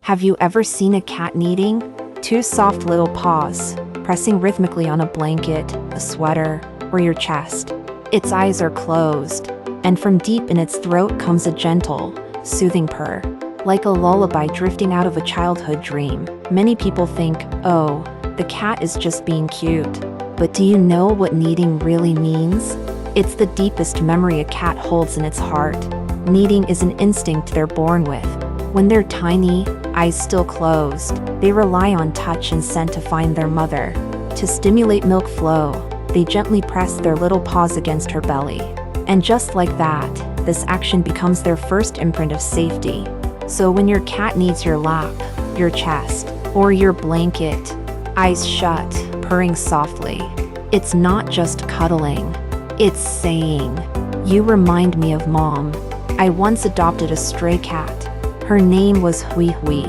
Have you ever seen a cat kneading? Two soft little paws, pressing rhythmically on a blanket, a sweater, or your chest. Its eyes are closed, and from deep in its throat comes a gentle, soothing purr. Like a lullaby drifting out of a childhood dream. Many people think, oh, the cat is just being cute. But do you know what kneading really means? It's the deepest memory a cat holds in its heart. Kneading is an instinct they're born with. When they're tiny, eyes still closed, they rely on touch and scent to find their mother. To stimulate milk flow, they gently press their little paws against her belly. And just like that, this action becomes their first imprint of safety. So when your cat needs your lap, your chest, or your blanket, eyes shut, purring softly, it's not just cuddling. It's saying, "You remind me of Mom." I once adopted a stray cat. Her name was Huihui.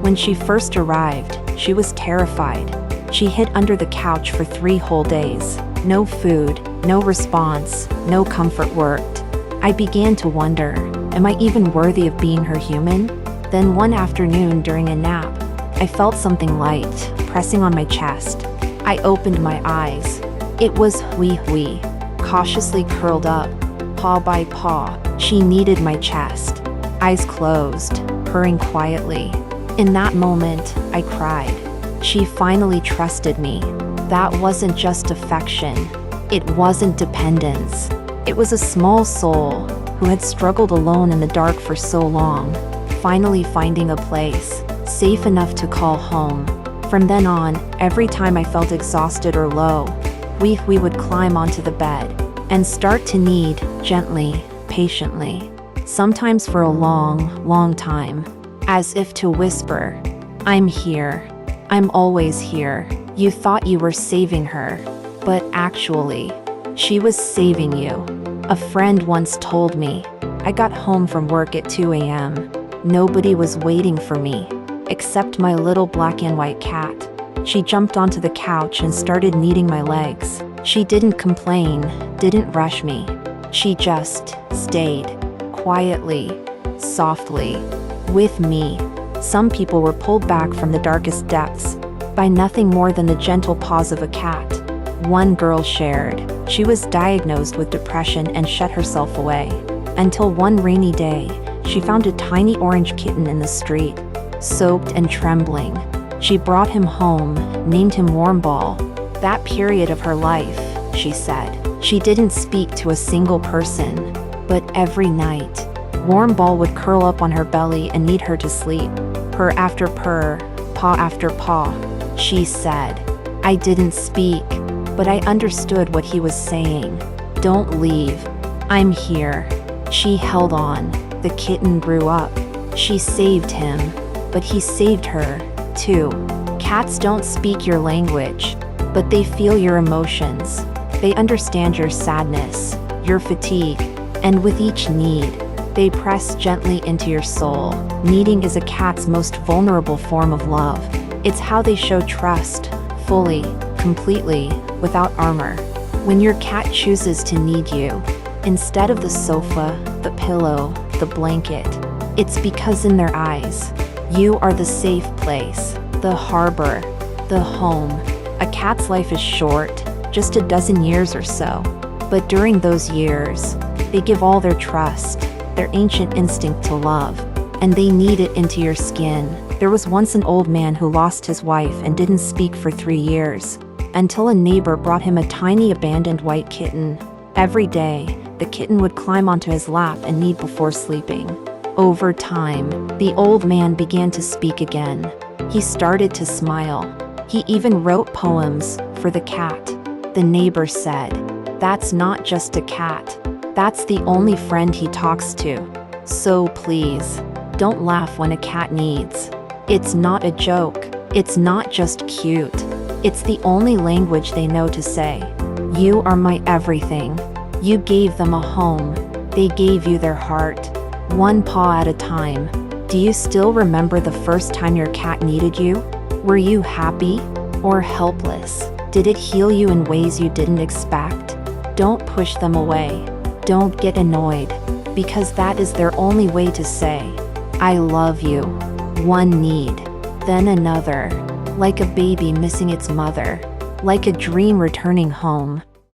When she first arrived, she was terrified. She hid under the couch for 3 whole days. No food, no response, no comfort worked. I began to wonder, am I even worthy of being her human? Then one afternoon during a nap, I felt something light, pressing on my chest. I opened my eyes. It was Huihui, cautiously curled up, paw by paw. She kneaded my chest, eyes closed, purring quietly. In that moment, I cried. She finally trusted me. That wasn't just affection. It wasn't dependence. It was a small soul who had struggled alone in the dark for so long, finally finding a place safe enough to call home. From then on, every time I felt exhausted or low, Huihui would climb onto the bed and start to knead gently, patiently, sometimes for a long, long time, as if to whisper, "I'm here. I'm always here." You thought you were saving her, but actually, she was saving you. A friend once told me, I got home from work at 2 a.m. Nobody was waiting for me, except my little black and white cat. She jumped onto the couch and started kneading my legs. She didn't complain, didn't rush me. She just stayed, quietly, softly, with me. Some people were pulled back from the darkest depths by nothing more than the gentle paws of a cat. One girl shared, she was diagnosed with depression and shut herself away. Until one rainy day, she found a tiny orange kitten in the street, soaked and trembling. She brought him home, named him Warmball. That period of her life, she said, she didn't speak to a single person, but every night, Warmball would curl up on her belly and knead her to sleep. Purr after purr, paw after paw. She said, I didn't speak, but I understood what he was saying. Don't leave. I'm here. She held on. The kitten grew up. She saved him, but he saved her, too. Cats don't speak your language, but they feel your emotions. They understand your sadness, your fatigue, and with each knead, they press gently into your soul. Kneading is a cat's most vulnerable form of love. It's how they show trust, fully, completely, without armor. When your cat chooses to knead you, instead of the sofa, the pillow, the blanket, it's because in their eyes, you are the safe place, the harbor, the home. A cat's life is short, just a dozen years or so. But during those years, they give all their trust, their ancient instinct to love, and they knead it into your skin. There was once an old man who lost his wife and didn't speak for 3 years, until a neighbor brought him a tiny abandoned white kitten. Every day, the kitten would climb onto his lap and knead before sleeping. Over time, the old man began to speak again. He started to smile. He even wrote poems for the cat. The neighbor said, "That's not just a cat. That's the only friend he talks to. So please, don't laugh when a cat kneads. It's not a joke. It's not just cute. It's the only language they know to say. You are my everything." You gave them a home. They gave you their heart. One paw at a time. Do you still remember the first time your cat kneaded you? Were you happy or helpless? Did it heal you in ways you didn't expect? Don't push them away. Don't get annoyed, because that is their only way to say, I love you. One need, then another, like a baby missing its mother, like a dream returning home.